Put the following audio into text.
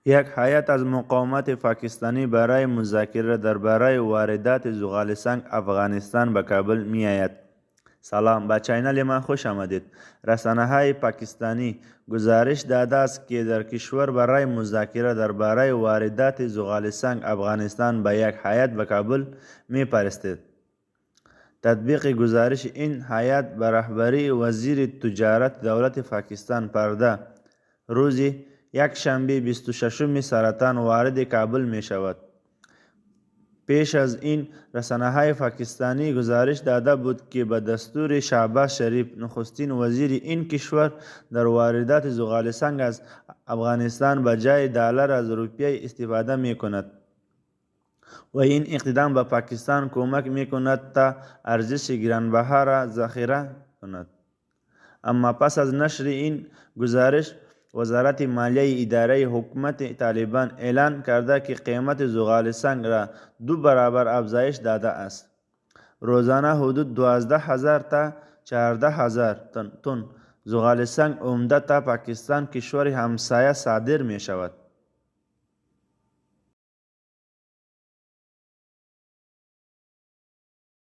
یک هیئت از مقامات پاکستانی برای مذاکره درباره واردات زغال سنگ افغانستان به کابل می آید. سلام، به چینل ما خوش آمدید. رسانه های پاکستانی گزارش داده است که در کشور برای مذاکره درباره واردات زغال سنگ افغانستان به یک هیئت به کابل می پرستید. تطبیق گزارش این هیئت به رهبری وزیر تجارت دولت پاکستان پرده روز یکشنبه 26 سرطان وارد کابل می شود. پیش از این رسانه های پاکستانی گزارش داده بود که به دستور شهباز شریف نخستین وزیر این کشور در واردات زغال سنگ از افغانستان به جای دلار از روپیه استفاده می کند و این اقدام به پاکستان کمک می کند تا ارزش گرانبها را ذخیره کند. اما پس از نشر این گزارش وزارت مالیه اداره حکومت طالبان اعلان کرده که قیمت زغال سنگ را 2 برابر افزایش داده است. روزانه حدود 12,000 تا 14,000 تن زغال سنگ عمده تا پاکستان کشور همسایه صادر می شود.